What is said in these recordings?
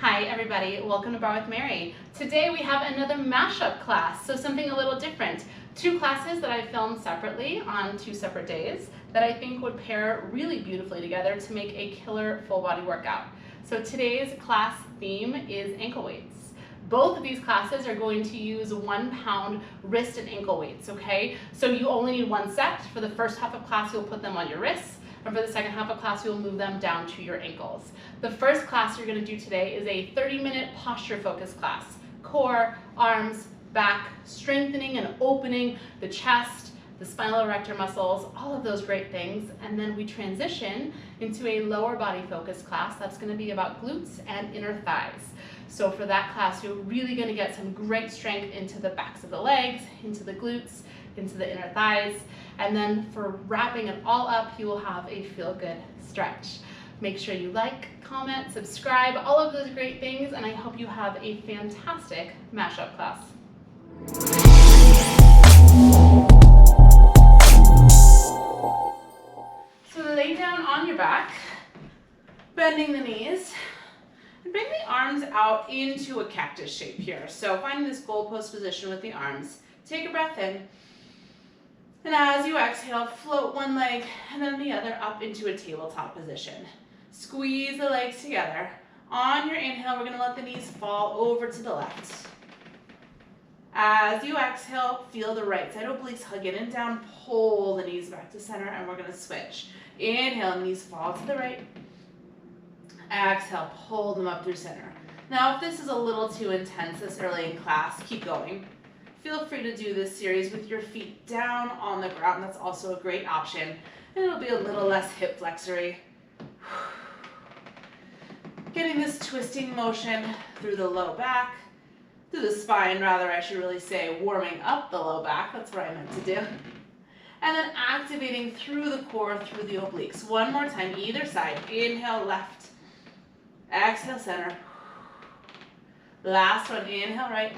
Hi everybody, welcome to Barre with Mary. Today we have another mashup class, so something a little different. Two classes that I filmed separately on two separate days that I think would pair really beautifully together to make a killer full body workout. So today's class theme is ankle weights. Both of these classes are going to use 1 pound wrist and ankle weights, okay? So you only need one set. For the first half of class, you'll put them on your wrists. And for the second half of class, you'll move them down to your ankles. The first class you're going to do today is a 30-minute posture focus class. Core, arms, back, strengthening and opening the chest, the spinal erector muscles, all of those great things. And then we transition into a lower body focus class that's going to be about glutes and inner thighs. So for that class, you're really going to get some great strength into the backs of the legs, into the glutes, into the inner thighs. And then for wrapping it all up, you will have a feel-good stretch. Make sure you like, comment, subscribe, all of those great things, and I hope you have a fantastic mashup class. So lay down on your back, bending the knees, and bring the arms out into a cactus shape here. So finding this goalpost position with the arms. Take a breath in. And as you exhale, float one leg and then the other up into a tabletop position. Squeeze the legs together. On your inhale, we're going to let the knees fall over to the left. As you exhale, feel the right side obliques hug in and down. Pull the knees back to center and we're going to switch. Inhale, knees fall to the right. Exhale, pull them up through center. Now, if this is a little too intense this early in class, keep going. Feel free to do this series with your feet down on the ground. That's also a great option. And it'll be a little less hip flexory. Getting this twisting motion through the low back, through the spine rather, I should really say, warming up the low back. That's what I meant to do. And then activating through the core, through the obliques. One more time, either side. Inhale, left. Exhale, center. Last one, inhale, right.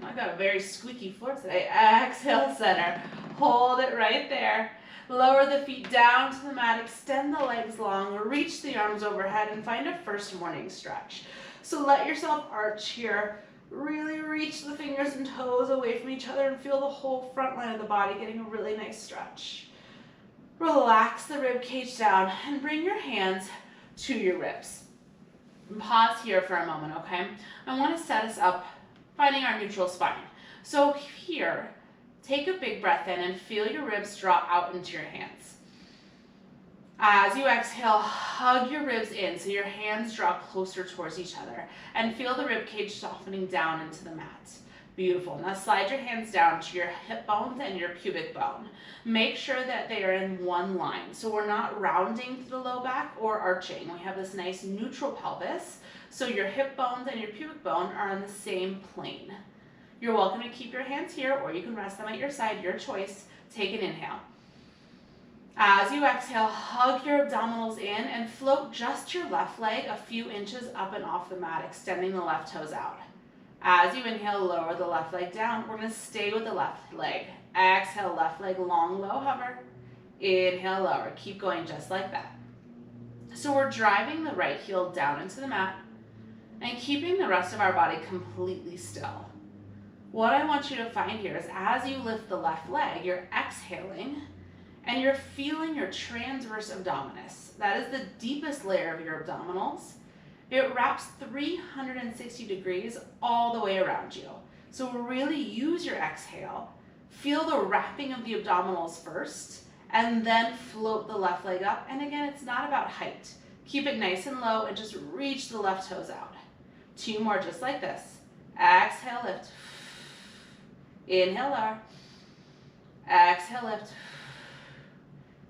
I got a very squeaky floor today. Exhale, center. Hold it right there. Lower the feet down to the mat. Extend the legs long. Reach the arms overhead and find a first morning stretch. So let yourself arch here. Really reach the fingers and toes away from each other and feel the whole front line of the body getting a really nice stretch. Relax the rib cage down and bring your hands to your ribs. And pause here for a moment, okay? I want to set us up finding our neutral spine. So here, take a big breath in and feel your ribs draw out into your hands. As you exhale, hug your ribs in so your hands draw closer towards each other and feel the rib cage softening down into the mat. Beautiful. Now slide your hands down to your hip bones and your pubic bone. Make sure that they are in one line. So we're not rounding to the low back or arching. We have this nice neutral pelvis. So your hip bones and your pubic bone are on the same plane. You're welcome to keep your hands here or you can rest them at your side, your choice. Take an inhale. As you exhale, hug your abdominals in and float just your left leg a few inches up and off the mat, extending the left toes out. As you inhale, lower the left leg down. We're going to stay with the left leg. Exhale, left leg long, low, hover. Inhale, lower. Keep going just like that. So we're driving the right heel down into the mat and keeping the rest of our body completely still. What I want you to find here is as you lift the left leg, you're exhaling and you're feeling your transverse abdominis. That is the deepest layer of your abdominals. It wraps 360 degrees all the way around you. So really use your exhale. Feel the wrapping of the abdominals first, and then float the left leg up. And again, it's not about height. Keep it nice and low and just reach the left toes out. 2 more just like this. Exhale, lift. Inhale, lower. Exhale, lift.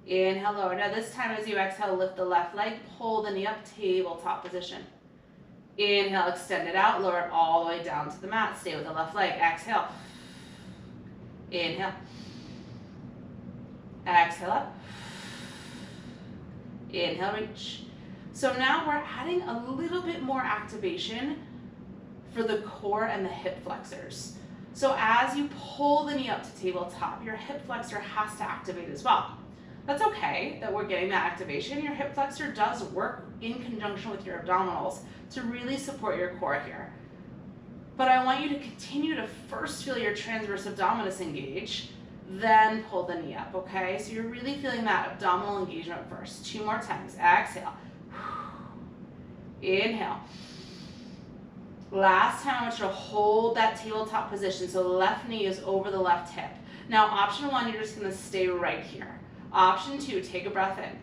Inhale, lower. Now this time as you exhale, lift the left leg, pull the knee up, tabletop position. Inhale, extend it out, lower it all the way down to the mat. Stay with the left leg. Exhale. Inhale. Exhale up. Inhale, reach. So now we're adding a little bit more activation for the core and the hip flexors. So as you pull the knee up to tabletop, your hip flexor has to activate as well. That's okay that we're getting that activation. Your hip flexor does work in conjunction with your abdominals to really support your core here. But I want you to continue to first feel your transverse abdominis engage, then pull the knee up, okay? So you're really feeling that abdominal engagement first. 2 more times. Exhale. Inhale. Last time, I want you to hold that tabletop position, so the left knee is over the left hip. Now, option 1, you're just going to stay right here. Option 2, take a breath in.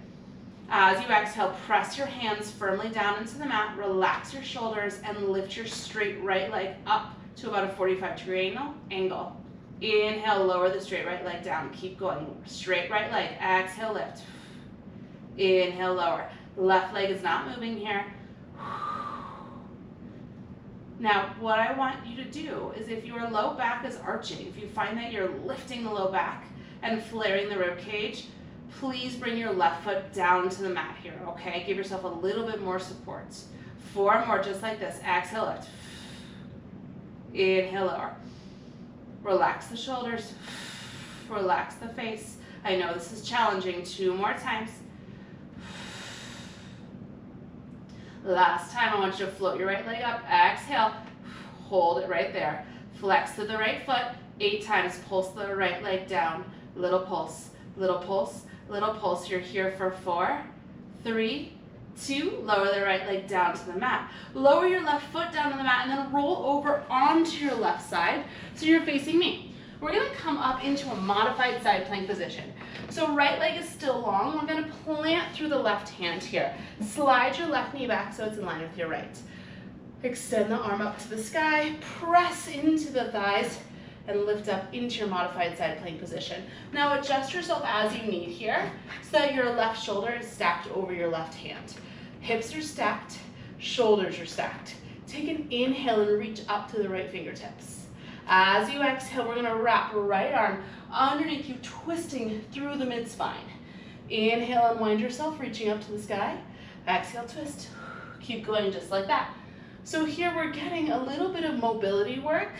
As you exhale, press your hands firmly down into the mat, relax your shoulders, and lift your straight right leg up to about a 45-degree angle. Inhale, lower the straight right leg down. Keep going. Straight right leg. Exhale, lift. Inhale, lower. Left leg is not moving here. Now, what I want you to do is if your low back is arching, if you find that you're lifting the low back and flaring the rib cage, please bring your left foot down to the mat here, okay? Give yourself a little bit more support. 4 more, just like this. Exhale, lift. Inhale, lower. Relax the shoulders. Relax the face. I know this is challenging. 2 more times. Last time, I want you to float your right leg up. Exhale. Hold it right there. Flex to the right foot. 8 times. Pulse the right leg down. Little pulse. Little pulse. Little pulse. You're here for 4, 3, 2. Lower the right leg down to the mat. Lower your left foot down to the mat and then roll over onto your left side so you're facing me. We're going to come up into a modified side plank position. So right leg is still long. We're going to plant through the left hand here. Slide your left knee back so it's in line with your right. Extend the arm up to the sky. Press into the thighs and lift up into your modified side plank position. Now adjust yourself as you need here so that your left shoulder is stacked over your left hand. Hips are stacked, shoulders are stacked. Take an inhale and reach up to the right fingertips. As you exhale, we're gonna wrap right arm underneath you, twisting through the mid-spine. Inhale, unwind yourself, reaching up to the sky. Exhale, twist. Keep going just like that. So here we're getting a little bit of mobility work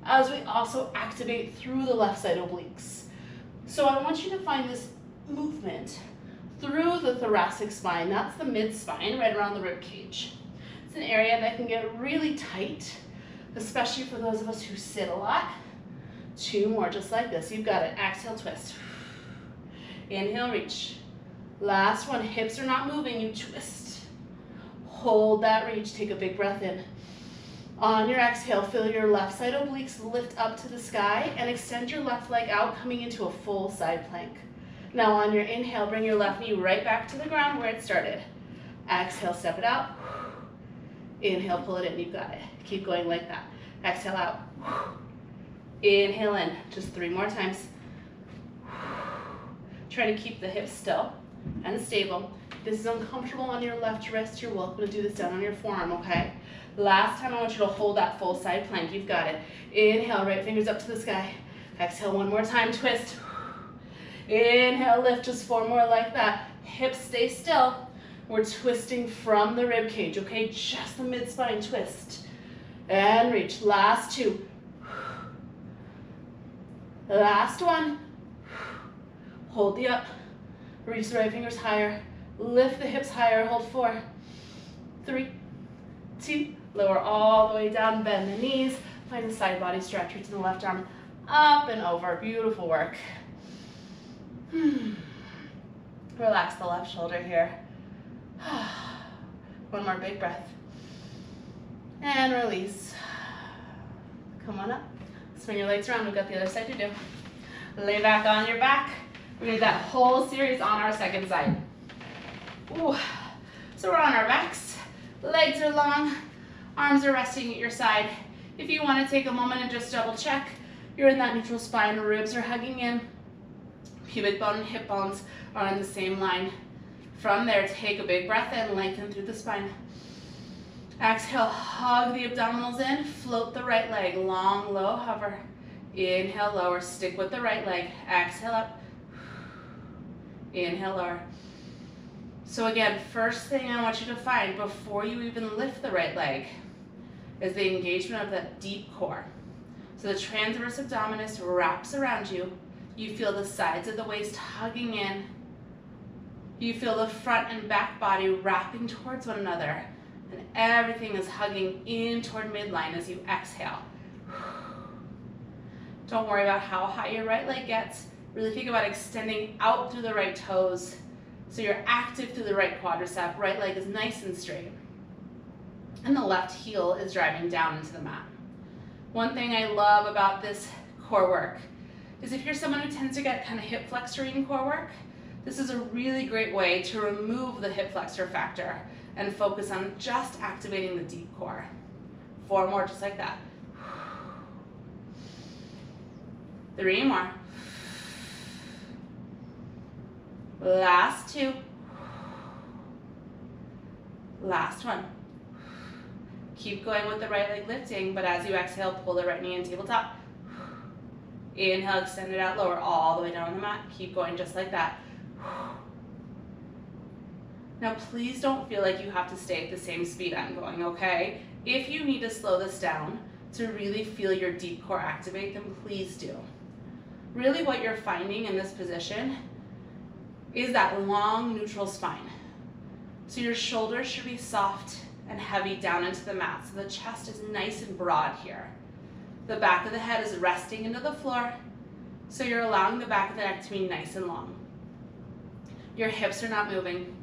as we also activate through the left side obliques. So I want you to find this movement through the thoracic spine. That's the mid-spine, right around the rib cage. It's an area that can get really tight, especially for those of us who sit a lot. 2 more, just like this. You've got it. Exhale, twist. Inhale, reach. Last one. Hips are not moving. You twist. Hold that reach. Take a big breath in. On your exhale, feel your left side obliques lift up to the sky and extend your left leg out, coming into a full side plank. Now on your inhale, bring your left knee right back to the ground where it started. Exhale, step it out. Inhale, pull it in. You've got it. Keep going like that. Exhale out. Inhale in. Just 3 more times. Try to keep the hips still and stable. If this is uncomfortable on your left wrist, you're welcome to do this down on your forearm, okay? Last time, I want you to hold that full side plank. You've got it. Inhale, right fingers up to the sky. Exhale, 1 more time, twist. Inhale, lift, just 4 more like that. Hips stay still. We're twisting from the rib cage, okay? Just the mid-spine twist. And reach. Last 2. Last 1. Hold the up. Reach the right fingers higher. Lift the hips higher. Hold 4, 3, 2. Lower all the way down. Bend the knees. Find a side body stretch. Reach the left arm up and over. Beautiful work. Relax the left shoulder here. 1 more big breath. And release. Come on up. Swing your legs around. We've got the other side to do. Lay back on your back. We're going to do that whole series on our second side. Ooh. So we're on our backs. Legs are long. Arms are resting at your side. If you want to take a moment and just double check, you're in that neutral spine. Ribs are hugging in. Pubic bone and hip bones are on the same line. From there, take a big breath in, lengthen through the spine. Exhale, hug the abdominals in, float the right leg, long, low, hover. Inhale, lower, stick with the right leg. Exhale up. Inhale, lower. So again, first thing I want you to find before you even lift the right leg is the engagement of that deep core. So the transverse abdominis wraps around you. You feel the sides of the waist hugging in. You feel the front and back body wrapping towards one another, and everything is hugging in toward midline as you exhale. Don't worry about how high your right leg gets. Really think about extending out through the right toes so you're active through the right quadricep. Right leg is nice and straight. And the left heel is driving down into the mat. One thing I love about this core work is if you're someone who tends to get kind of hip flexor in core work, this is a really great way to remove the hip flexor factor and focus on just activating the deep core. 4 more, just like that. 3 more. Last 2. Last one. Keep going with the right leg lifting, but as you exhale, pull the right knee in tabletop. Inhale, extend it out, lower all the way down on the mat. Keep going just like that. Now please don't feel like you have to stay at the same speed I'm going, okay? If you need to slow this down to really feel your deep core activate, then please do. Really what you're finding in this position is that long neutral spine. So your shoulders should be soft and heavy down into the mat, so the chest is nice and broad here. The back of the head is resting into the floor, so you're allowing the back of the neck to be nice and long. Your hips are not moving.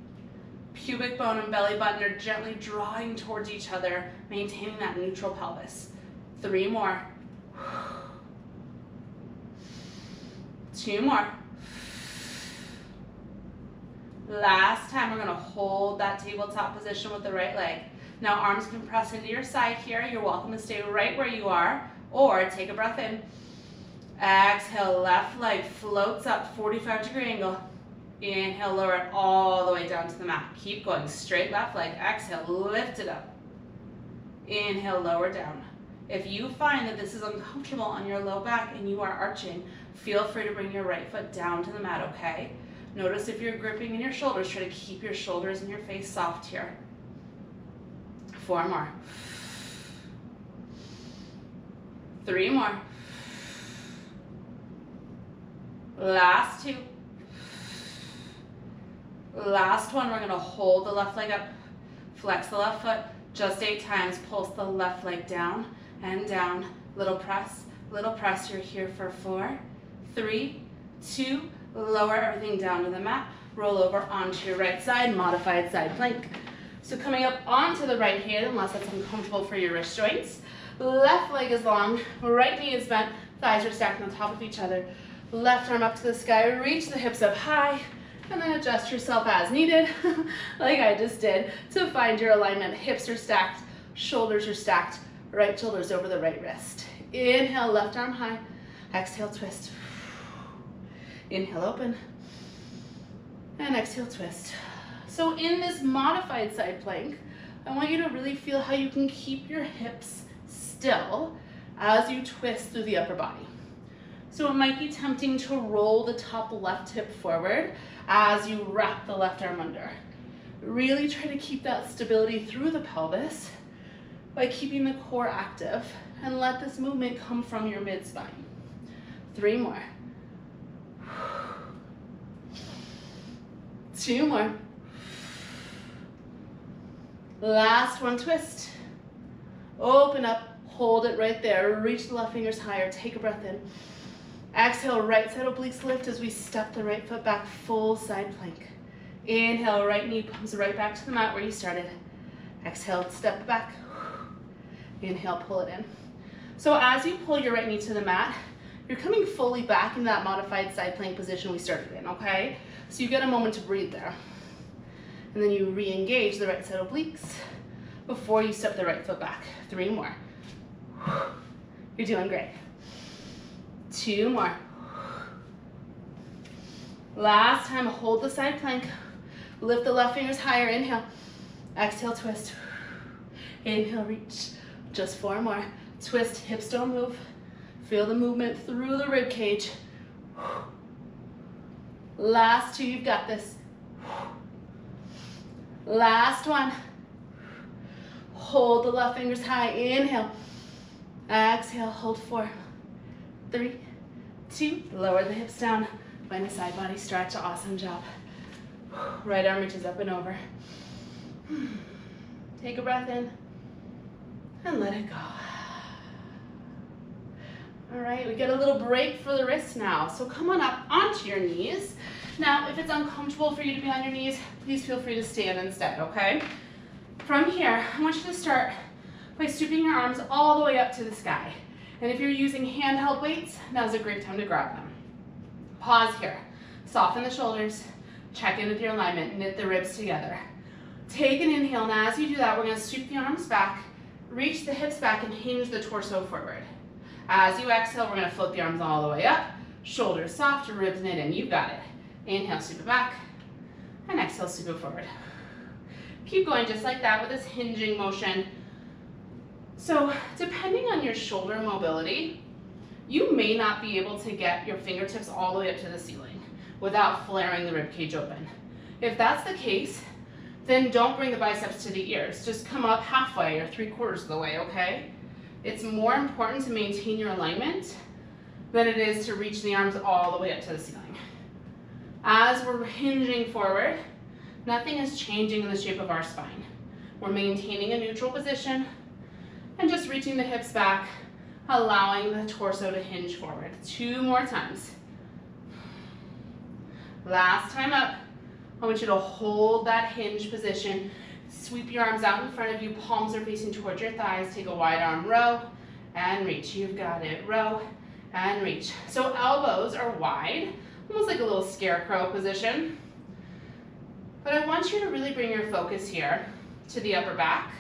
Pubic bone and belly button are gently drawing towards each other, maintaining that neutral pelvis. 3 more. 2 more. Last time, we're gonna hold that tabletop position with the right leg. Now arms can press into your side here. You're welcome to stay right where you are, or take a breath in. Exhale, left leg floats up, 45-degree angle. Inhale, lower it all the way down to the mat. Keep going, straight left leg. Exhale, lift it up. Inhale, lower down. If you find that this is uncomfortable on your low back and you are arching, feel free to bring your right foot down to the mat, okay? Notice if you're gripping in your shoulders, try to keep your shoulders and your face soft here. 4 more. 3 more. Last 2. Last one, we're gonna hold the left leg up, flex the left foot, just 8 times, pulse the left leg down and down, little press, you're here for 4, 3, 2, lower everything down to the mat, roll over onto your right side, modified side plank. So coming up onto the right hand, unless that's uncomfortable for your wrist joints, left leg is long, right knee is bent, thighs are stacked on top of each other, left arm up to the sky, reach the hips up high, and then adjust yourself as needed, like I just did, to find your alignment. Hips are stacked, shoulders are stacked, right shoulder's over the right wrist. Inhale, left arm high, exhale, twist. Inhale, open, and exhale, twist. So in this modified side plank, I want you to really feel how you can keep your hips still as you twist through the upper body. So it might be tempting to roll the top left hip forward as you wrap the left arm under. Really try to keep that stability through the pelvis by keeping the core active, and let this movement come from your mid-spine. 3 more. 2 more. Last one, twist. Open up, hold it right there. Reach the left fingers higher, take a breath in. Exhale, right side obliques lift as we step the right foot back, full side plank. Inhale, right knee comes right back to the mat where you started. Exhale, step back. Inhale, pull it in. So as you pull your right knee to the mat, you're coming fully back in that modified side plank position we started in, okay? So you get a moment to breathe there. And then you re-engage the right side obliques before you step the right foot back. 3 more. You're doing great. 2 more. Last time, hold the side plank. Lift the left fingers higher, inhale. Exhale, twist. Inhale, reach. Just 4 more. Twist, hips don't move. Feel the movement through the rib cage. Last 2, you've got this. Last one. Hold the left fingers high, inhale. Exhale, hold 4, 3, 2, lower the hips down. Find a side body stretch, awesome job. Right arm reaches up and over. Take a breath in and let it go. All right, we get a little break for the wrists now. So come on up onto your knees. Now, if it's uncomfortable for you to be on your knees, please feel free to stand instead, okay? From here, I want you to start by stooping your arms all the way up to the sky. And if you're using handheld weights, now's a great time to grab them. Pause here. Soften the shoulders. Check in with your alignment. Knit the ribs together. Take an inhale. Now, as you do that, we're going to stoop the arms back, reach the hips back, and hinge the torso forward. As you exhale, we're going to float the arms all the way up. Shoulders soft, ribs knit in. You've got it. Inhale, stoop it back. And exhale, stoop it forward. Keep going just like that with this hinging motion. So depending on your shoulder mobility, you may not be able to get your fingertips all the way up to the ceiling without flaring the rib cage open. If that's the case, then don't bring the biceps to the ears. Just come up halfway or 3/4 of the way, okay? It's more important to maintain your alignment than it is to reach the arms all the way up to the ceiling. As we're hinging forward, nothing is changing in the shape of our spine. We're maintaining a neutral position and just reaching the hips back, allowing the torso to hinge forward. 2 more times. Last time up, I want you to hold that hinge position. Sweep your arms out in front of you, palms are facing towards your thighs. Take a wide arm row and reach. You've got it. Row and reach. So elbows are wide, almost like a little scarecrow position. But I want you to really bring your focus here to the upper back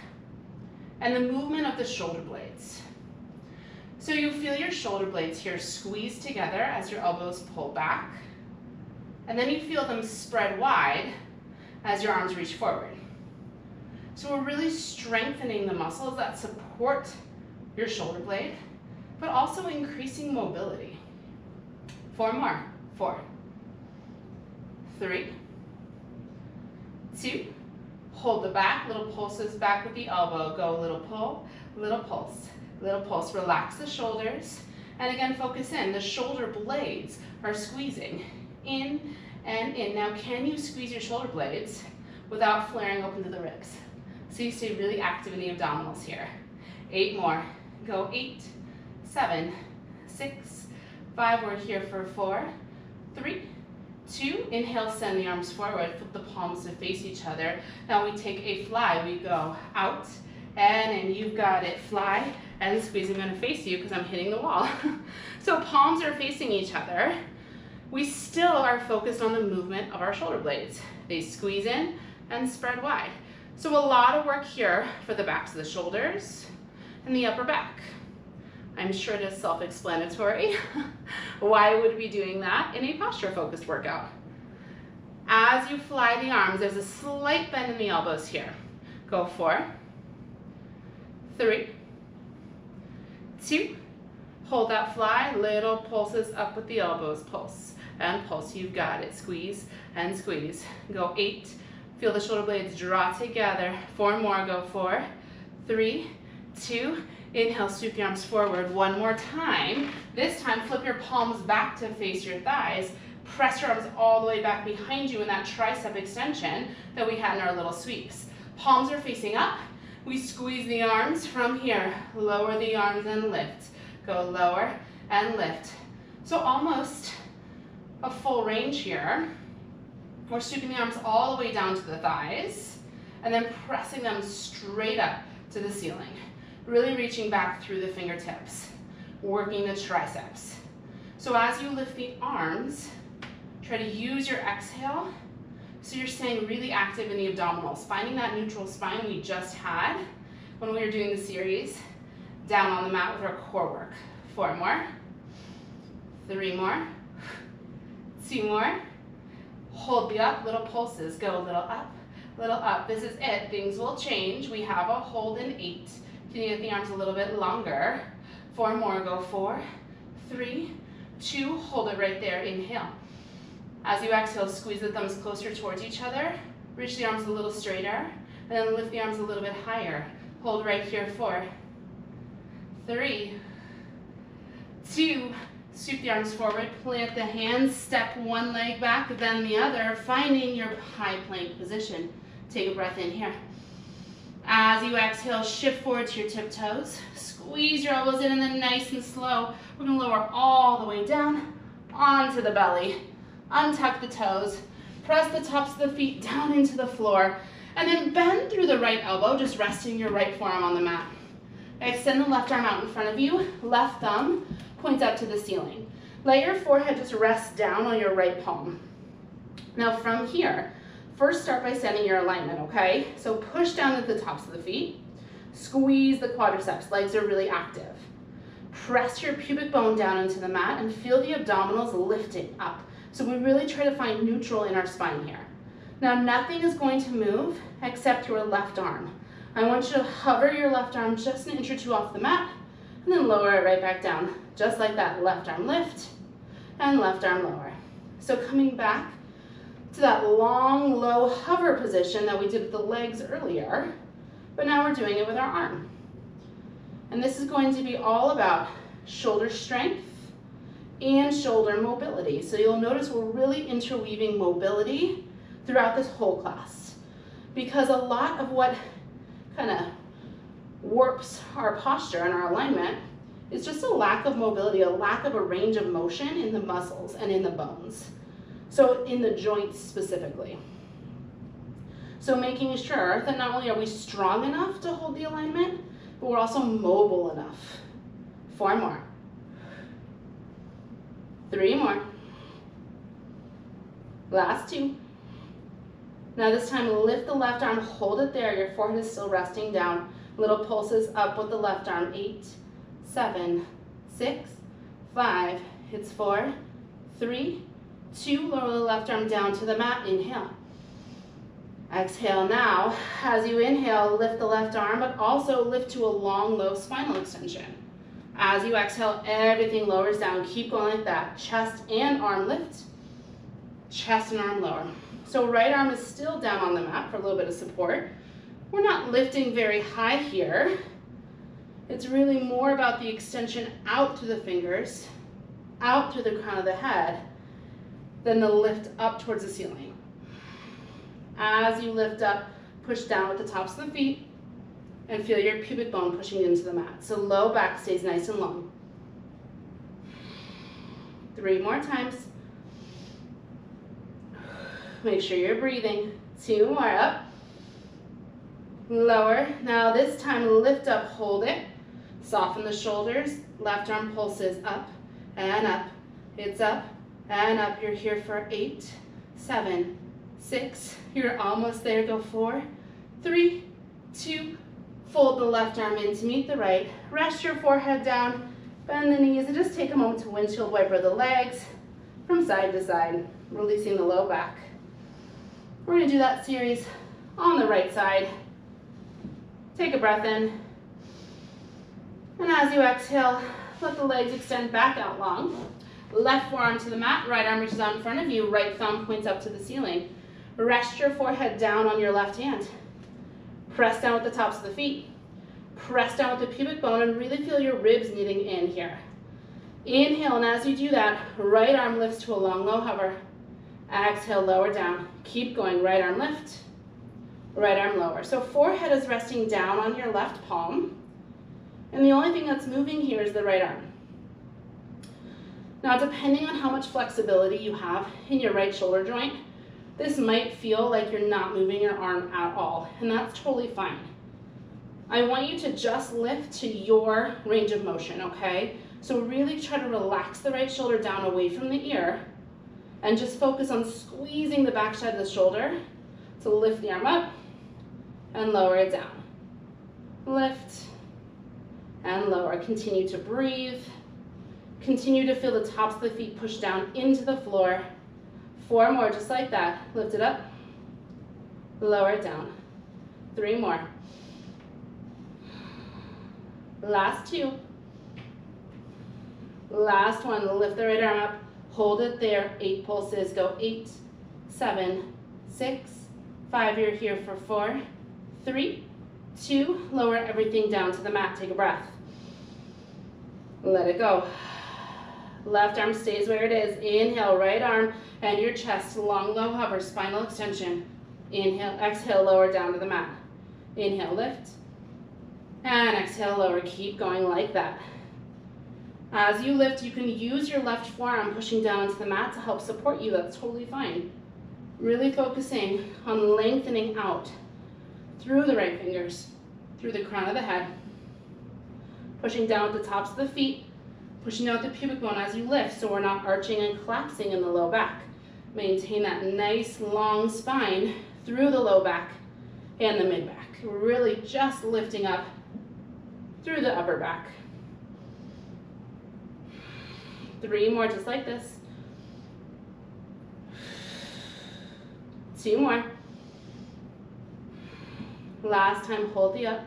and the movement of the shoulder blades. So you feel your shoulder blades here squeeze together as your elbows pull back. And then you feel them spread wide as your arms reach forward. So we're really strengthening the muscles that support your shoulder blade, but also increasing mobility. 4 more. 4, 3, 2, hold the back, little pulses back with the elbow. Go little pull, little pulse, little pulse. Relax the shoulders. And again, focus in. The shoulder blades are squeezing in and in. Now, can you squeeze your shoulder blades without flaring open to the ribs? So you stay really active in the abdominals here. 8 more. Go 8, 7, 6, 5. We're here for 4, 3, 2. Inhale, send the arms forward. Flip the palms to face each other. Now we take a fly. We go out and in. You've got it. Fly and squeeze. I'm going to face you because I'm hitting the wall. So palms are facing each other. We still are focused on the movement of our shoulder blades. They squeeze in and spread wide. So a lot of work here for the backs of the shoulders and the upper back. I'm sure it is self-explanatory. Why would we be doing that in a posture-focused workout? As you fly the arms, there's a slight bend in the elbows here. Go 4, 3, 2. Hold that fly. Little pulses up with the elbows. Pulse and pulse. You've got it. Squeeze and squeeze. Go 8. Feel the shoulder blades draw together. 4 more. Go 4, 3, 2. Inhale, sweep your arms forward. 1 more time. This time, flip your palms back to face your thighs. Press your arms all the way back behind you in that tricep extension that we had in our little sweeps. Palms are facing up. We squeeze the arms from here. Lower the arms and lift. Go lower and lift. So almost a full range here. We're sweeping the arms all the way down to the thighs and then pressing them straight up to the ceiling. Really reaching back through the fingertips, working the triceps. So as you lift the arms, try to use your exhale so you're staying really active in the abdominals, finding that neutral spine we just had when we were doing the series, down on the mat with our core work. 4 more, 3 more, 2 more. Hold the up, little pulses. Go a little up, little up. This is it. Things will change. We have a hold in 8. Can you get the arms a little bit longer? 4 more. Go 4, 3, 2. Hold it right there. Inhale. As you exhale, squeeze the thumbs closer towards each other. Reach the arms a little straighter. And then lift the arms a little bit higher. Hold right here. 4, 3, 2. Sweep the arms forward, plant the hands, step one leg back, then the other, finding your high plank position. Take a breath in here. As you exhale, shift forward to your tiptoes. Squeeze your elbows in, and then nice and slow, we're gonna lower all the way down onto the belly. Untuck the toes, press the tops of the feet down into the floor, and then bend through the right elbow, just resting your right forearm on the mat. Extend the left arm out in front of you, left thumb points up to the ceiling. Let your forehead just rest down on your right palm. Now from here, first start by setting your alignment, okay? So push down at the tops of the feet, squeeze the quadriceps, legs are really active. Press your pubic bone down into the mat and feel the abdominals lifting up. So we really try to find neutral in our spine here. Now nothing is going to move except your left arm. I want you to hover your left arm just an inch or two off the mat, and then lower it right back down. Just like that, left arm lift, and left arm lower. So coming back to that long, low hover position that we did with the legs earlier, but now we're doing it with our arm. And this is going to be all about shoulder strength and shoulder mobility. So you'll notice we're really interweaving mobility throughout this whole class, because a lot of what kind of warps our posture and our alignment is just a lack of mobility, a lack of a range of motion in the muscles and in the bones. So in the joints specifically. So making sure that not only are we strong enough to hold the alignment, but we're also mobile enough. 4 more. 3 more. Last 2. Now this time lift the left arm, hold it there, your forehead is still resting down. Little pulses up with the left arm. 8, 7, 6, 5, it's 4, 3, 2, lower the left arm down to the mat, inhale. Exhale now, as you inhale, lift the left arm, but also lift to a long, low spinal extension. As you exhale, everything lowers down, keep going like that. Chest and arm lift, chest and arm lower. So right arm is still down on the mat for a little bit of support. We're not lifting very high here. It's really more about the extension out through the fingers, out through the crown of the head, than the lift up towards the ceiling. As you lift up, push down with the tops of the feet, and feel your pubic bone pushing into the mat. So low back stays nice and long. 3 more times. Make sure you're breathing. 2 more, up. Lower. Now this time lift up, hold it. Soften the shoulders. Left arm pulses up and up. It's up and up. You're here for 8, 7, 6. You're almost there. Go 4, 3, 2. Fold the left arm in to meet the right. Rest your forehead down. Bend the knees and just take a moment to windshield wiper the legs from side to side, releasing the low back. We're going to do that series on the right side. Take a breath in. And as you exhale, let the legs extend back out long. Left forearm to the mat, right arm reaches out in front of you, right thumb points up to the ceiling. Rest your forehead down on your left hand. Press down with the tops of the feet. Press down with the pubic bone and really feel your ribs knitting in here. Inhale, and as you do that, right arm lifts to a long low hover. Exhale, lower down. Keep going, right arm lift, right arm lower. So forehead is resting down on your left palm, and the only thing that's moving here is the right arm. Now, depending on how much flexibility you have in your right shoulder joint, this might feel like you're not moving your arm at all, and that's totally fine. I want you to just lift to your range of motion, okay? So really try to relax the right shoulder down away from the ear and just focus on squeezing the back side of the shoulder to lift the arm up and lower it down. Lift and lower. Continue to breathe. Continue to feel the tops of the feet push down into the floor. 4 more, just like that. Lift it up, lower it down. 3 more. Last 2. Last 1, lift the right arm up, hold it there. 8 pulses, go 8, 7, 6, 5, you're here for 4, 3, 2, lower everything down to the mat, take a breath. Let it go. Left arm stays where it is. Inhale, right arm and your chest, long, low hover, spinal extension. Inhale, exhale, lower down to the mat. Inhale, lift. And exhale, lower. Keep going like that. As you lift, you can use your left forearm pushing down into the mat to help support you. That's totally fine. Really focusing on lengthening out through the right fingers, through the crown of the head. Pushing down with the tops of the feet, pushing out the pubic bone as you lift so we're not arching and collapsing in the low back. Maintain that nice long spine through the low back and the mid back. We're really just lifting up through the upper back. 3 more just like this. 2 more. Last time, hold the up.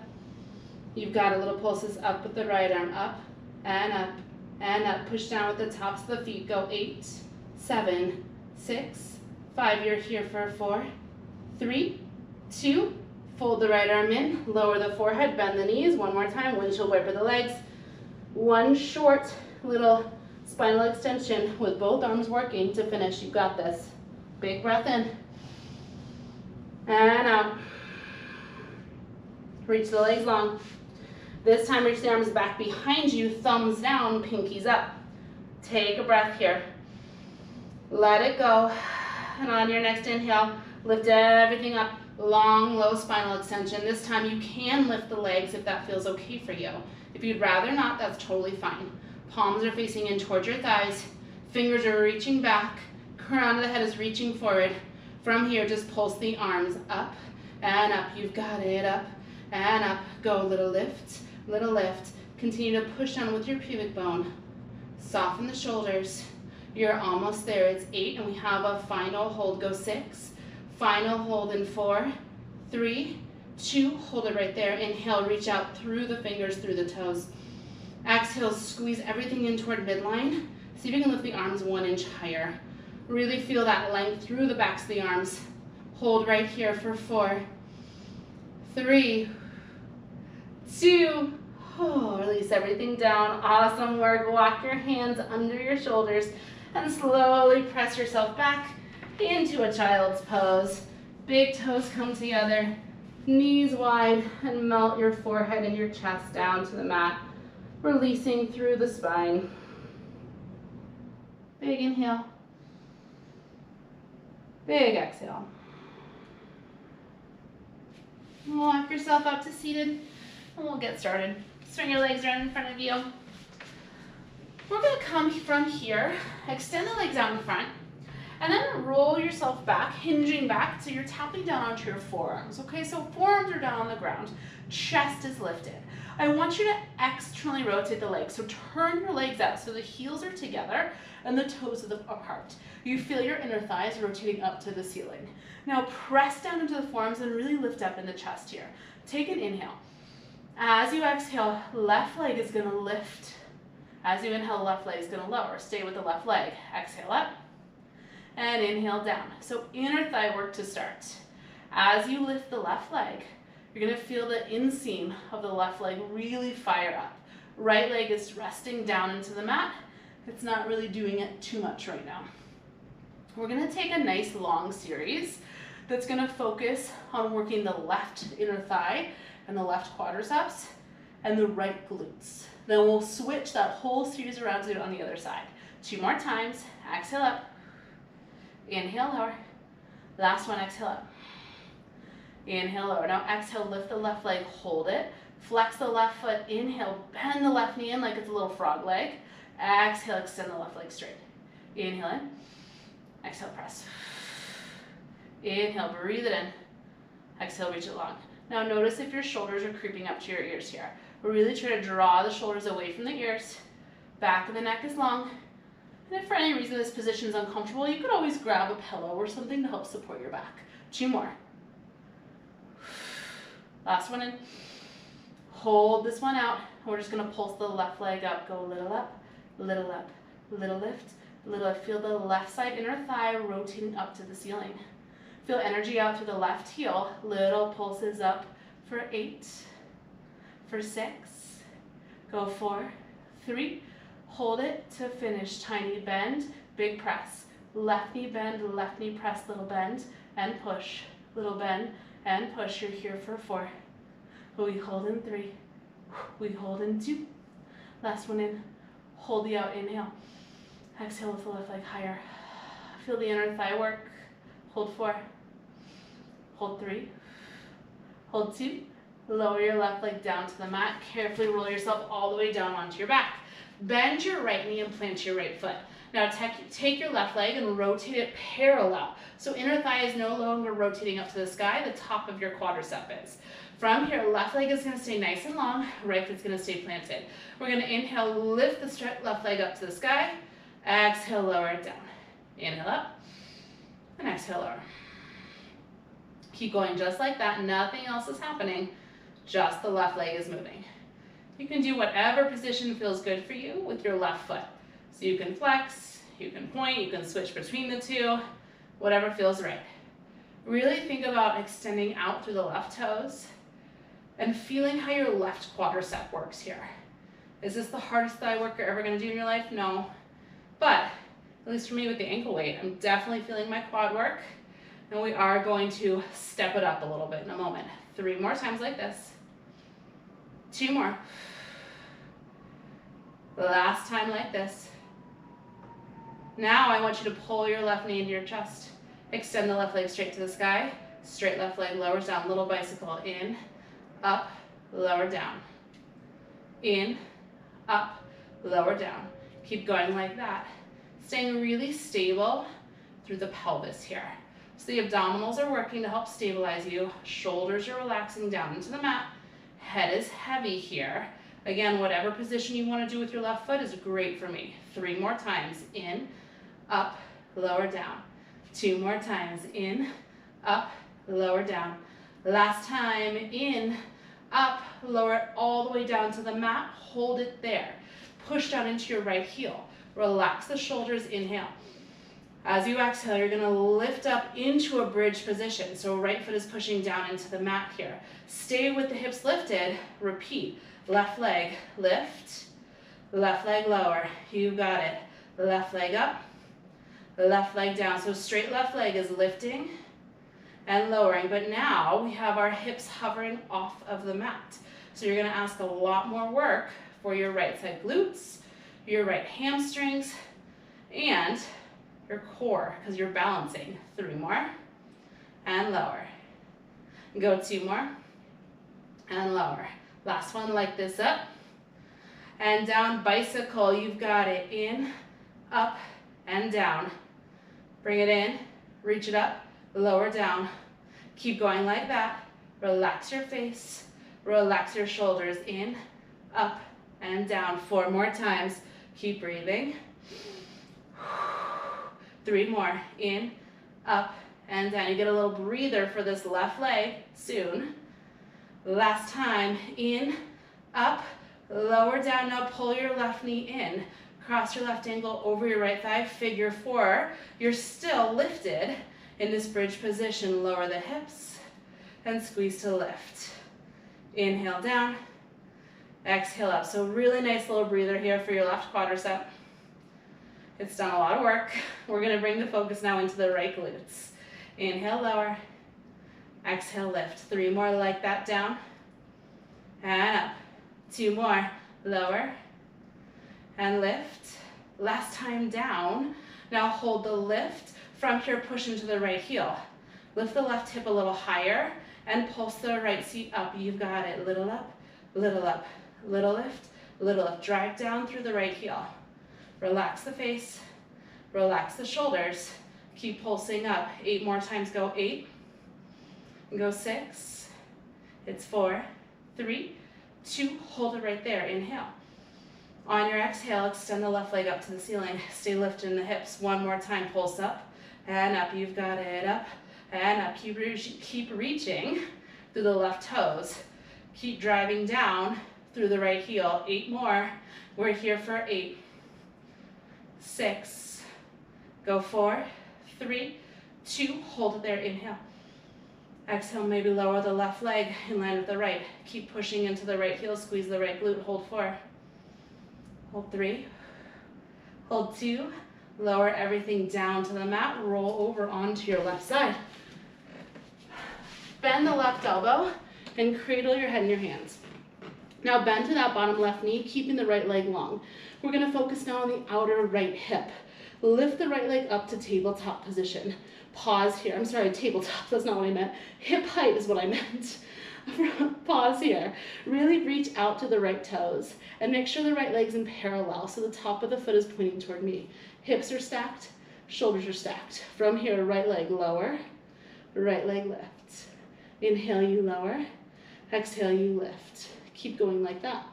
You've got a little pulses up with the right arm, up and up and up. Push down with the tops of the feet. Go 8, 7, 6, 5. You're here for 4, 3, 2. Fold the right arm in, lower the forehead, bend the knees. One more time, windshield wiper the legs. One short little spinal extension with both arms working to finish. You got this. Big breath in. And out. Reach the legs long. This time, reach the arms back behind you, thumbs down, pinkies up. Take a breath here. Let it go. And on your next inhale, lift everything up. Long, low spinal extension. This time you can lift the legs if that feels okay for you. If you'd rather not, that's totally fine. Palms are facing in towards your thighs. Fingers are reaching back. Crown of the head is reaching forward. From here, just pulse the arms up and up. You've got it. Up and up. Go. Little lift, little lift. Continue to push down with your pubic bone. Soften the shoulders. You're almost there. It's 8 and we have a final hold. Go 6. Final hold in 4, 3, 2. Hold it right there. Inhale, reach out through the fingers, through the toes. Exhale, squeeze everything in toward midline. See if you can lift the arms 1 inch higher. Really feel that length through the backs of the arms. Hold right here for 4, 3, 2. Oh, release everything down. Awesome work. Walk your hands under your shoulders and slowly press yourself back into a child's pose. Big toes come together, knees wide, and melt your forehead and your chest down to the mat, releasing through the spine. Big inhale. Big exhale. Walk yourself up to seated, and we'll get started. Swing your legs around in front of you. We're going to come from here, extend the legs out in front, and then roll yourself back, hinging back, so you're tapping down onto your forearms, okay? So forearms are down on the ground, chest is lifted. I want you to externally rotate the legs, so turn your legs out so the heels are together and the toes are apart. You feel your inner thighs rotating up to the ceiling. Now press down into the forearms and really lift up in the chest here. Take an inhale. As you exhale, left leg is gonna lift. As you inhale, left leg is gonna lower. Stay with the left leg. Exhale up. And inhale down. So inner thigh work to start. As you lift the left leg, you're going to feel the inseam of the left leg really fire up. Right leg is resting down into the mat. It's not really doing it too much right now. We're going to take a nice long series that's going to focus on working the left inner thigh and the left quadriceps and the right glutes. Then we'll switch that whole series around to do it on the other side. 2 more times. Exhale up. Inhale, lower. Last one, exhale up. Inhale, lower. Now exhale, lift the left leg, hold it. Flex the left foot, inhale, bend the left knee in like it's a little frog leg. Exhale, extend the left leg straight. Inhale in. Exhale, press. Inhale, breathe it in. Exhale, reach it long. Now notice if your shoulders are creeping up to your ears here. We're really trying to draw the shoulders away from the ears. Back of the neck is long. And if for any reason this position is uncomfortable, you could always grab a pillow or something to help support your back. 2 more. Last one in. Hold this one out. We're just going to pulse the left leg up. Go a little up, little up, little lift, little lift. Feel the left side inner thigh rotating up to the ceiling. Feel energy out through the left heel. Little pulses up for 8, for 6. Go 4, 3, Hold it to finish. Tiny bend, big press. Left knee bend, left knee press, little bend, and push. Little bend, and push. You're here for 4. We hold in 3. We hold in 2. Last one in. Hold the out, inhale. Exhale with the left leg higher. Feel the inner thigh work. Hold 4. Hold 3. Hold 2. Lower your left leg down to the mat. Carefully roll yourself all the way down onto your back. Bend your right knee and plant your right foot. Now take your left leg and rotate it parallel. So inner thigh is no longer rotating up to the sky, the top of your quadricep is. From here, left leg is gonna stay nice and long, right foot's gonna stay planted. We're gonna inhale, lift the left leg up to the sky. Exhale, lower it down. Inhale up, and exhale, lower. Keep going just like that, nothing else is happening, just the left leg is moving. You can do whatever position feels good for you with your left foot. So you can flex, you can point, you can switch between the two, whatever feels right. Really think about extending out through the left toes and feeling how your left quadricep works here. Is this the hardest thigh work you're ever gonna do in your life? No. But, at least for me with the ankle weight, I'm definitely feeling my quad work, and we are going to step it up a little bit in a moment. 3 more times like this. 2 more. Last time like this. Now I want you to pull your left knee into your chest. Extend the left leg straight to the sky. Straight left leg lowers down, little bicycle. In, up, lower down. In, up, lower down. Keep going like that. Staying really stable through the pelvis here. So the abdominals are working to help stabilize you. Shoulders are relaxing down into the mat. Head is heavy here. Again, whatever position you want to do with your left foot is great for me. 3 more times. In, up, lower down. 2 more times. In, up, lower down. Last time. In, up, lower it all the way down to the mat. Hold it there. Push down into your right heel. Relax the shoulders. Inhale. As you exhale, you're going to lift up into a bridge position. So right foot is pushing down into the mat here. Stay with the hips lifted. Repeat. Left leg, lift. Left leg, lower. You got it. Left leg up. Left leg down. So straight left leg is lifting and lowering. But now we have our hips hovering off of the mat. So you're going to ask a lot more work for your right side glutes, your right hamstrings, and your core, because you're balancing. 3 more, and lower. Go 2 more, and lower. Last one, like this, up, and down, bicycle. You've got it. In, up, and down. Bring it in, reach it up, lower down. Keep going like that. Relax your face, relax your shoulders. In, up, and down. 4 more times. Keep breathing. 3 more. In, up, and down. You get a little breather for this left leg soon. Last time. In, up, lower down. Now pull your left knee in. Cross your left ankle over your right thigh. Figure 4. You're still lifted in this bridge position. Lower the hips and squeeze to lift. Inhale down. Exhale up. So really nice little breather here for your left quadricep. It's done a lot of work. We're going to bring the focus now into the right glutes. Inhale, lower. Exhale, lift. 3 more like that, down. And up. 2 more, lower. And lift. Last time, down. Now hold the lift. From here, push into the right heel. Lift the left hip a little higher and pulse the right seat up. You've got it. Little up, little up. Little lift, little lift. Drag down through the right heel. Relax the face, relax the shoulders. Keep pulsing up. 8 more times. Go 8. Go 6. It's 4, 3, 2. Hold it right there. Inhale. On your exhale, extend the left leg up to the ceiling. Stay lifted in the hips. 1 more time. Pulse up and up. You've got it. Up and up. Keep reaching through the left toes. Keep driving down through the right heel. 8 more. We're here for 8. 6. Go 4, 3, 2. Hold it there. Inhale. Exhale, maybe lower the left leg in line with the right. Keep pushing into the right heel. Squeeze the right glute. Hold 4. Hold 3. Hold 2, lower everything down to the mat, roll over onto your left side. Bend the left elbow and cradle your head in your hands. Now bend to that bottom left knee, keeping the right leg long. We're gonna focus now on the outer right hip. Lift the right leg up to tabletop position. Pause here. I'm sorry, tabletop, that's not what I meant. Hip height is what I meant. Pause here. Really reach out to the right toes and make sure the right leg's in parallel so the top of the foot is pointing toward me. Hips are stacked, shoulders are stacked. From here, right leg lower, right leg lift. Inhale, you lower. Exhale, you lift. Keep going like that.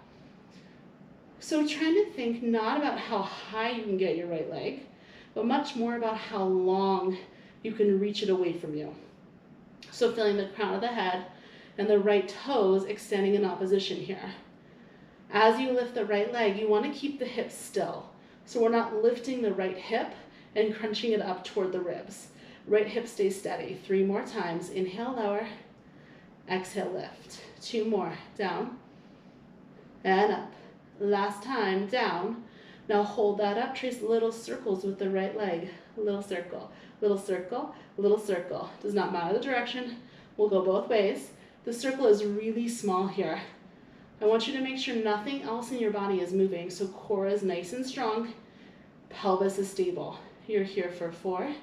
So trying to think not about how high you can get your right leg, but much more about how long you can reach it away from you. So feeling the crown of the head and the right toes extending in opposition here. As you lift the right leg, you want to keep the hips still. So we're not lifting the right hip and crunching it up toward the ribs. Right hip stays steady. 3 more times. Inhale, lower. Exhale, lift. 2 more. Down and up. Last time, down. Now hold that up. Trace little circles with the right leg. Little circle, little circle, little circle. Does not matter the direction. We'll go both ways. The circle is really small here. I want you to make sure nothing else in your body is moving. So core is nice and strong. Pelvis is stable. You're here for 4,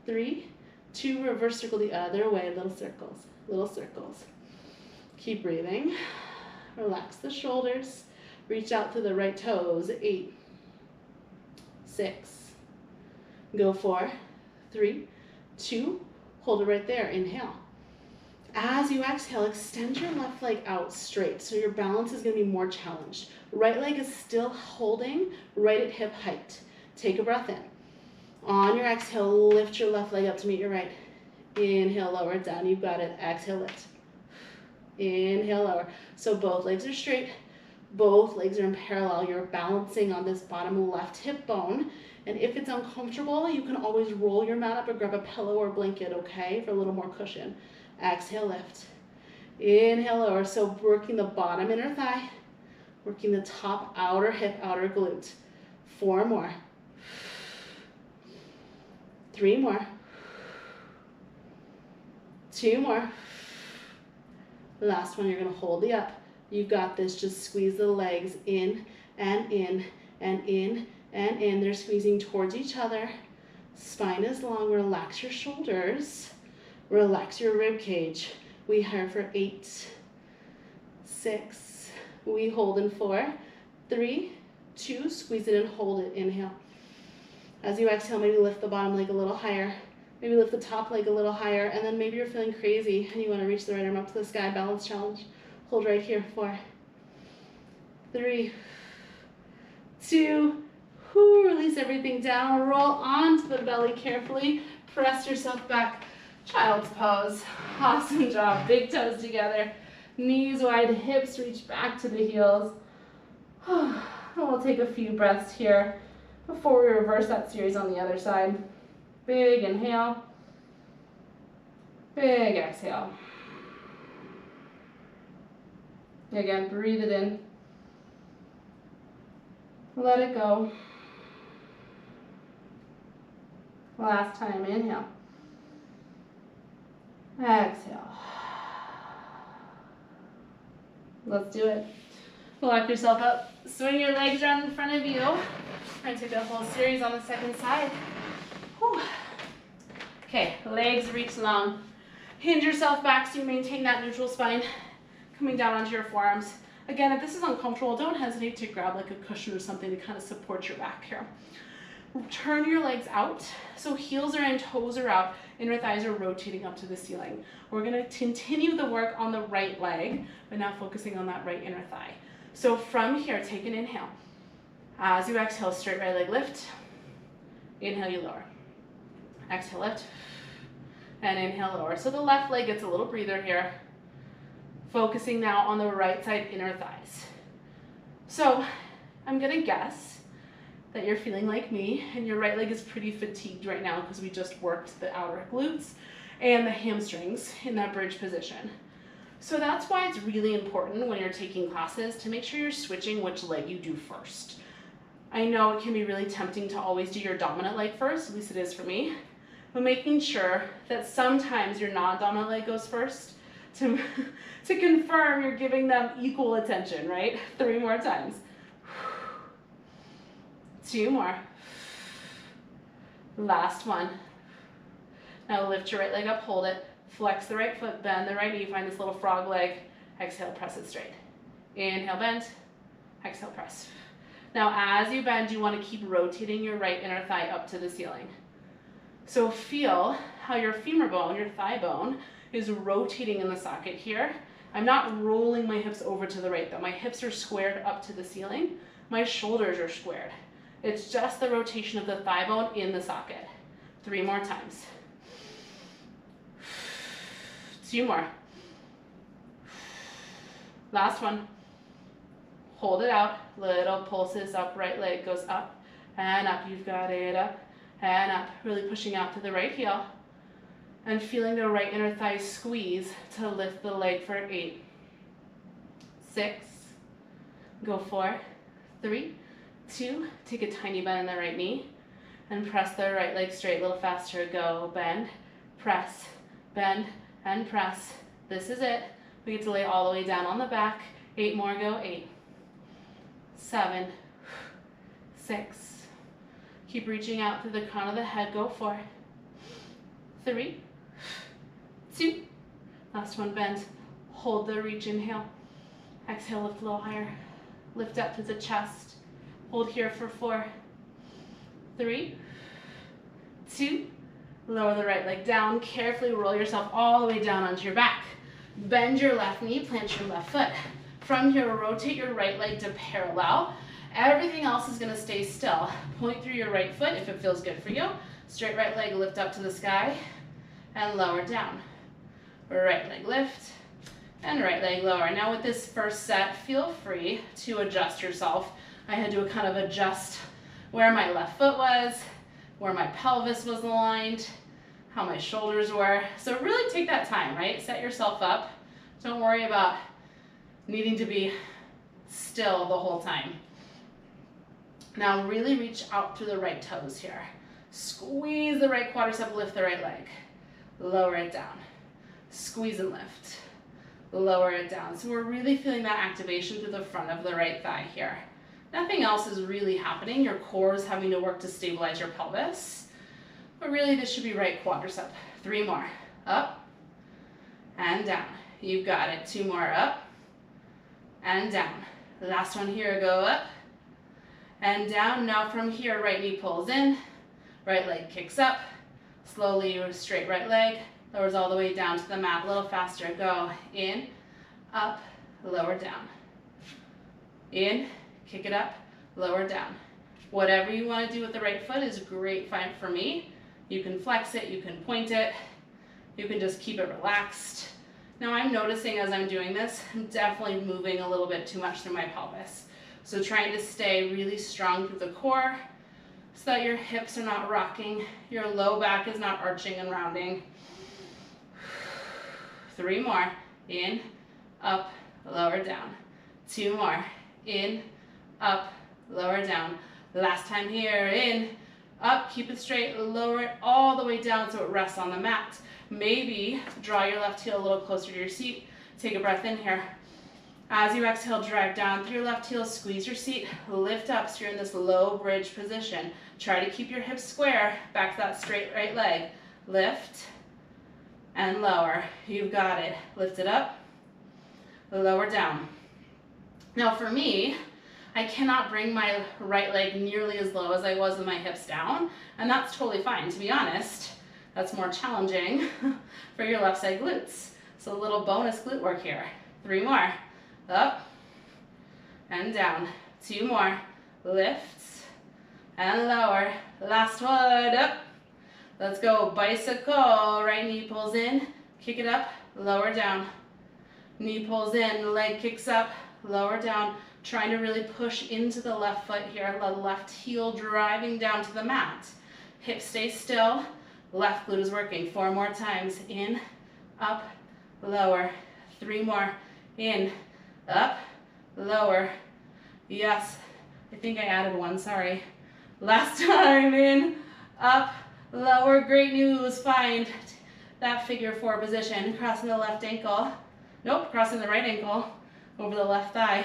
3, 2, reverse circle the other way. Little circles, little circles. Keep breathing. Relax the shoulders. Reach out to the right toes. 8, 6, go 4, 3, 2, hold it right there. Inhale. As you exhale, extend your left leg out straight, so your balance is going to be more challenged. Right leg is still holding right at hip height. Take a breath in. On your exhale, lift your left leg up to meet your right. Inhale, lower, down, you've got it. Exhale, lift. Inhale, lower. So both legs are straight, both legs are in parallel. You're balancing on this bottom left hip bone. And if it's uncomfortable, you can always roll your mat up or grab a pillow or blanket, okay, for a little more cushion. Exhale, lift. Inhale, lower. So working the bottom inner thigh, working the top outer hip, outer glute. 4 more. 3 more. 2 more. Last one, you're going to hold the up. You've got this. Just squeeze the legs in and in and in and in. They're squeezing towards each other. Spine is long. Relax your shoulders. Relax your rib cage. We here for 8, 6. We hold in 4, 3, 2. Squeeze it and hold it. Inhale. As you exhale, maybe lift the bottom leg a little higher. Maybe lift the top leg a little higher. And then maybe you're feeling crazy and you want to reach the right arm up to the sky. Balance challenge. Hold right here. 4, 3, 2. Release everything down. Roll onto the belly carefully. Press yourself back. Child's pose. Awesome job. Big toes together. Knees wide. Hips reach back to the heels. We'll take a few breaths here before we reverse that series on the other side. Big inhale. Big exhale. Again, breathe it in. Let it go. Last time, inhale. Exhale. Let's do it. Lock yourself up. Swing your legs around in front of you. I took a whole series on the second side. Whew. Okay, legs reach long. Hinge yourself back so you maintain that neutral spine. Coming down onto your forearms. Again, if this is uncomfortable, don't hesitate to grab like a cushion or something to kind of support your back here. Turn your legs out. So heels are in, toes are out, inner thighs are rotating up to the ceiling. We're going to continue the work on the right leg, but now focusing on that right inner thigh. So from here, take an inhale. As you exhale, straight right leg lift. Inhale, you lower. Exhale, lift. And inhale, lower. So the left leg gets a little breather here. Focusing now on the right side inner thighs. So I'm going to guess that you're feeling like me and your right leg is pretty fatigued right now because we just worked the outer glutes and the hamstrings in that bridge position. So that's why it's really important when you're taking classes to make sure you're switching which leg you do first. I know it can be really tempting to always do your dominant leg first, at least it is for me, but making sure that sometimes your non-dominant leg goes first to confirm you're giving them equal attention, right? 3 more times. 2 more. Last one. Now lift your right leg up, hold it, flex the right foot, bend the right knee, find this little frog leg, exhale, press it straight. Inhale, bend, exhale, press. Now as you bend, you want to keep rotating your right inner thigh up to the ceiling. So feel how your femur bone, your thigh bone, is rotating in the socket here. I'm not rolling my hips over to the right though. My hips are squared up to the ceiling. My shoulders are squared. It's just the rotation of the thigh bone in the socket. 3 more times. 2 more. Last one. Hold it out. Little pulses up. Right leg goes up and up. You've got it. Up and up. Really pushing out to the right heel. And feeling the right inner thigh squeeze to lift the leg for 8. 6. Go 4. 3. 2. Take a tiny bend in the right knee. And press the right leg straight. A little faster. Go. Bend. Press. Bend. And press. This is it. We get to lay all the way down on the back. 8 more. Go. 8. 7. 6. Keep reaching out through the crown of the head. Go 4. 3. 2. Last one. Bend. Hold the reach. Inhale. Exhale. Lift a little higher. Lift up to the chest. Hold here for 4. 3. 2. Lower the right leg down. Carefully roll yourself all the way down onto your back. Bend your left knee. Plant your left foot. From here, rotate your right leg to parallel. Everything else is going to stay still. Point through your right foot if it feels good for you. Straight right leg lift up to the sky and lower down. Right leg lift and right leg lower. Now with this first set, feel free to adjust yourself. I had to kind of adjust where my left foot was, where my pelvis was aligned, how my shoulders were. So really take that time, right? Set yourself up. Don't worry about needing to be still the whole time. Now really reach out through the right toes here. Squeeze the right quadricep, lift the right leg. Lower it down. Squeeze and lift. Lower it down. So we're really feeling that activation through the front of the right thigh here. Nothing else is really happening. Your core is having to work to stabilize your pelvis. But really this should be right quadricep. 3 more. Up and down. You've got it. 2 more. Up and down. Last one here. Go up and down. Now from here, right knee pulls in. Right leg kicks up. Slowly straight right leg. Lowers all the way down to the mat. A little faster. Go in, up, lower, down. In, kick it up, lower, down. Whatever you want to do with the right foot is great fine for me. You can flex it, you can point it, you can just keep it relaxed. Now I'm noticing as I'm doing this, I'm definitely moving a little bit too much through my pelvis. So trying to stay really strong through the core so that your hips are not rocking, your low back is not arching and rounding. 3 more. In, up, lower, down. 2 more. In, up, lower, down. Last time here. In, up, keep it straight, lower it all the way down so it rests on the mat. Maybe draw your left heel a little closer to your seat. Take a breath in here. As you exhale, drag down through your left heel, squeeze your seat, lift up so you're in this low bridge position. Try to keep your hips square, back to that straight right leg. Lift and lower. You've got it. Lift it up, lower, down. Now for me, I cannot bring my right leg nearly as low as I was with my hips down, and that's totally fine. To be honest, that's more challenging for your left side glutes. So a little bonus glute work here. 3 more. Up and down. 2 more. Lift and lower. Last one. Up. Let's go. Bicycle. Right knee pulls in. Kick it up. Lower, down. Knee pulls in. Leg kicks up. Lower, down. Trying to really push into the left foot here. The left heel driving down to the mat. Hips stay still. Left glute is working. 4 more times. In, up, lower. 3 more. In, up, lower. Yes. I think I added one, sorry. Last time, in, up, lower, great news. Find that figure 4 position, crossing the left ankle. Nope, crossing the right ankle over the left thigh.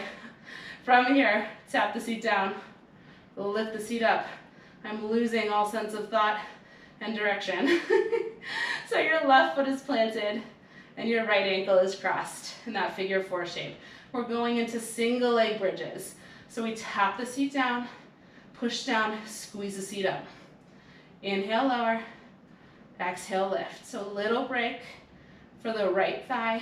From here, tap the seat down, lift the seat up. I'm losing all sense of thought and direction. So your left foot is planted and your right ankle is crossed in that figure 4 shape. We're going into single leg bridges. So we tap the seat down, push down, squeeze the seat up. Inhale, lower, exhale, lift. So little break for the right thigh.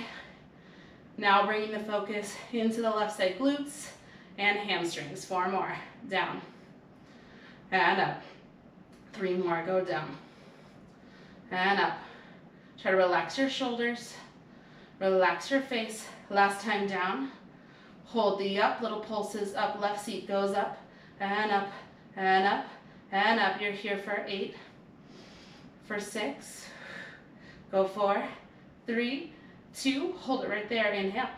Now bringing the focus into the left side glutes and hamstrings. 4 more, down and up. 3 more, go down and up. Try to relax your shoulders, relax your face. Last time down, hold the up, little pulses up, left seat goes up and up and up and up. You're here for 8, for 6, go 4, 3, 2, hold it right there, inhale.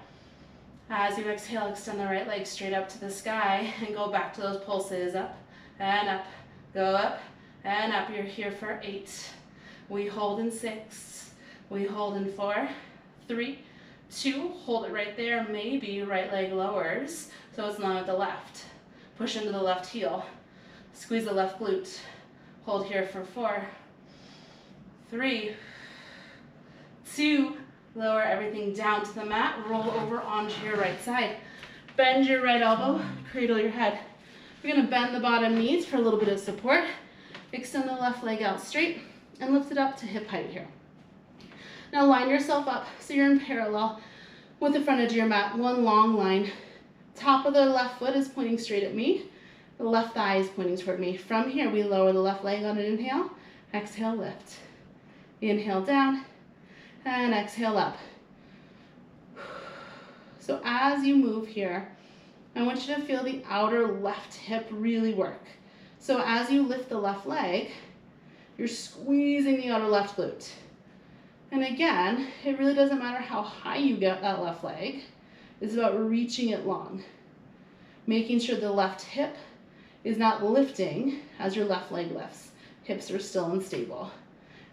As you exhale, extend the right leg straight up to the sky and go back to those pulses, up and up, go up and up. You're here for 8. We hold in 6, we hold in 4, 3, 2, hold it right there. Maybe right leg lowers, so it's not at the left. Push into the left heel, squeeze the left glute. Hold here for 4, 3, 2, lower everything down to the mat, roll over onto your right side. Bend your right elbow, cradle your head. You're gonna bend the bottom knees for a little bit of support. Extend the left leg out straight and lift it up to hip height here. Now line yourself up so you're in parallel with the front edge of your mat, one long line. Top of the left foot is pointing straight at me. The left thigh is pointing toward me. From here, we lower the left leg on an inhale. Exhale, lift. Inhale down and exhale up. So as you move here, I want you to feel the outer left hip really work. So as you lift the left leg, you're squeezing the outer left glute. And again, it really doesn't matter how high you get that left leg. It's about reaching it long. Making sure the left hip is not lifting as your left leg lifts. Hips are still unstable.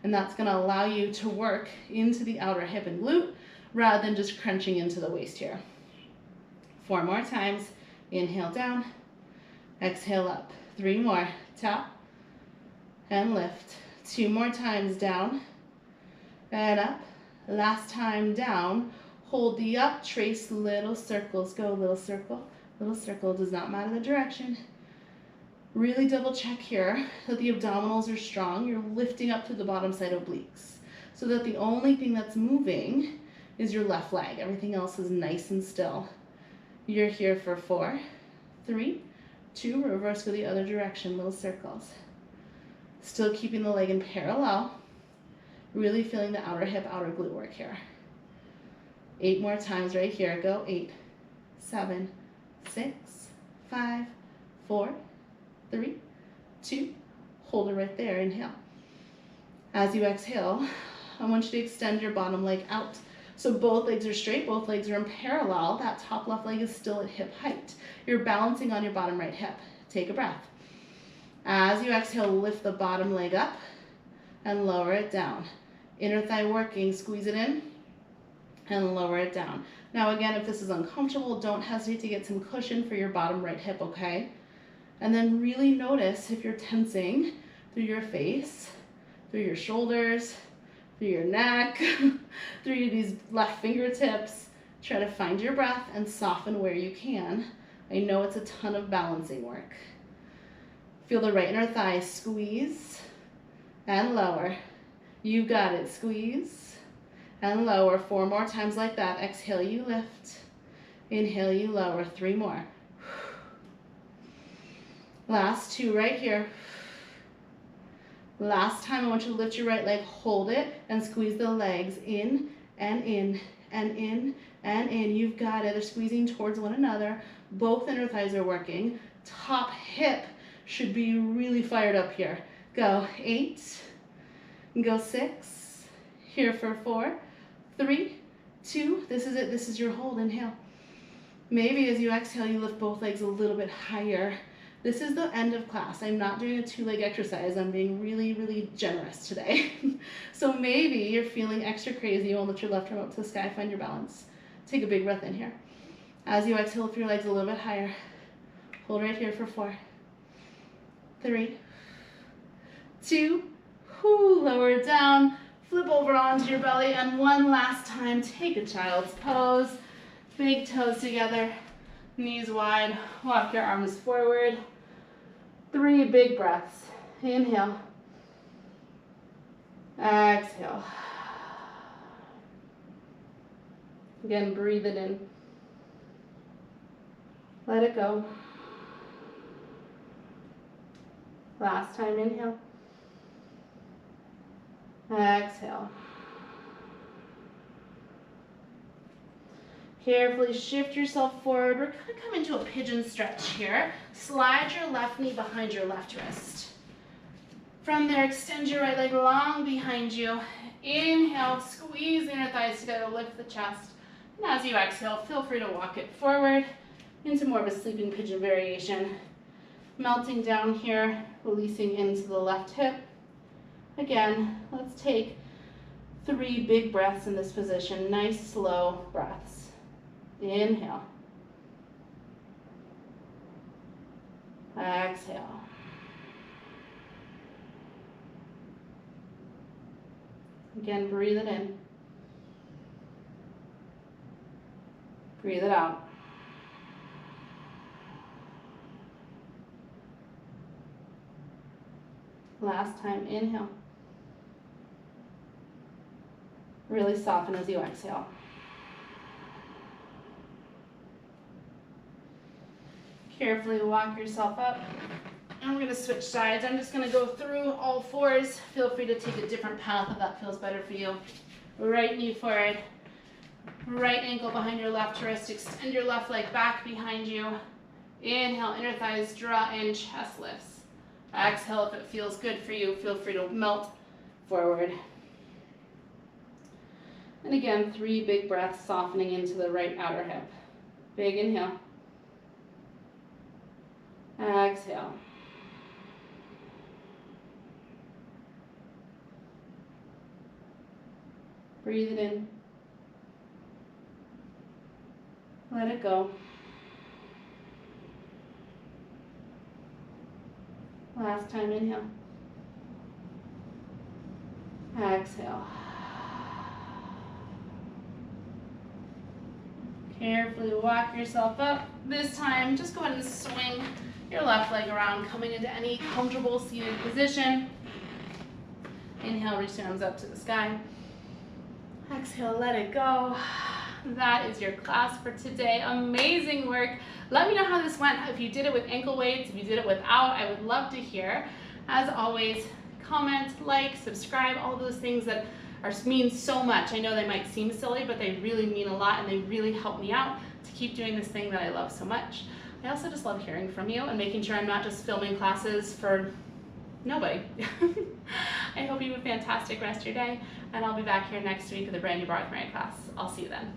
And that's gonna allow you to work into the outer hip and glute rather than just crunching into the waist here. 4 more times. Inhale down, exhale up. 3 more, tap and lift. 2 more times, down and up. Last time down, hold the up, trace little circles. Go little circle, does not matter the direction. Really double check here that the abdominals are strong. You're lifting up to the bottom side obliques so that the only thing that's moving is your left leg. Everything else is nice and still. You're here for 4, 3, 2, reverse go the other direction, little circles. Still keeping the leg in parallel, really feeling the outer hip, outer glute work here. 8 more times right here, go 8, 7, 6, 5, 4, 3, 2, hold it right there, inhale. As you exhale, I want you to extend your bottom leg out. So both legs are straight, both legs are in parallel. That top left leg is still at hip height. You're balancing on your bottom right hip. Take a breath. As you exhale, lift the bottom leg up and lower it down. Inner thigh working, squeeze it in and lower it down. Now again, if this is uncomfortable, don't hesitate to get some cushion for your bottom right hip, okay? And then really notice if you're tensing through your face, through your shoulders, through your neck, through these left fingertips. Try to find your breath and soften where you can. I know it's a ton of balancing work. Feel the right inner thigh squeeze and lower. You got it, squeeze and lower. 4 more times like that. Exhale, you lift. Inhale, you lower. 3 more. Last 2 right here. Last time, I want you to lift your right leg, hold it, and squeeze the legs in and in and in and in. You've got it. They're squeezing towards one another. Both inner thighs are working. Top hip should be really fired up here. Go 8, go 6, here for 4, 3, 2, this is it. This is your hold. Inhale. Maybe as you exhale, you lift both legs a little bit higher. This is the end of class. I'm not doing a 2-leg exercise. I'm being really, really generous today. So maybe you're feeling extra crazy. You want to lift your left arm up to the sky, find your balance. Take a big breath in here. As you exhale, lift your legs a little bit higher. Hold right here for 4, 3, 2, lower down, flip over onto your belly, and one last time, take a child's pose. Big toes together, knees wide, walk your arms forward. 3 big breaths. Inhale. Exhale. Again, breathe it in. Let it go. Last time, inhale. Exhale. Carefully shift yourself forward. We're going to come into a pigeon stretch here. Slide your left knee behind your left wrist. From there, extend your right leg long behind you. Inhale, squeeze the inner thighs together, lift the chest. And as you exhale, feel free to walk it forward into more of a sleeping pigeon variation. Melting down here, releasing into the left hip. Again, let's take 3 big breaths in this position. Nice, slow breaths. Inhale. Exhale. Again, breathe it in. Breathe it out. Last time, inhale. Really soften as you exhale. Carefully walk yourself up. And we're going to switch sides. I'm just going to go through all 4s. Feel free to take a different path if that feels better for you. Right knee forward. Right ankle behind your left wrist. Extend your left leg back behind you. Inhale, inner thighs draw in, chest lifts. Exhale, if it feels good for you, feel free to melt forward. And again, 3 big breaths, softening into the right outer hip. Big inhale. Exhale. Breathe it in. Let it go. Last time, inhale. Exhale. Carefully walk yourself up. This time, just go ahead and swing your left leg around, coming into any comfortable seated position. Inhale, reach your arms up to the sky. Exhale, let it go. That is your class for today. Amazing work. Let me know how this went. If you did it with ankle weights, if you did it without, I would love to hear. As always, comment, like, subscribe, all those things that mean so much. I know they might seem silly, but they really mean a lot, and they really help me out to keep doing this thing that I love so much. I also just love hearing from you and making sure I'm not just filming classes for nobody. I hope you have a fantastic rest of your day, and I'll be back here next week with a brand new Barre class. I'll see you then.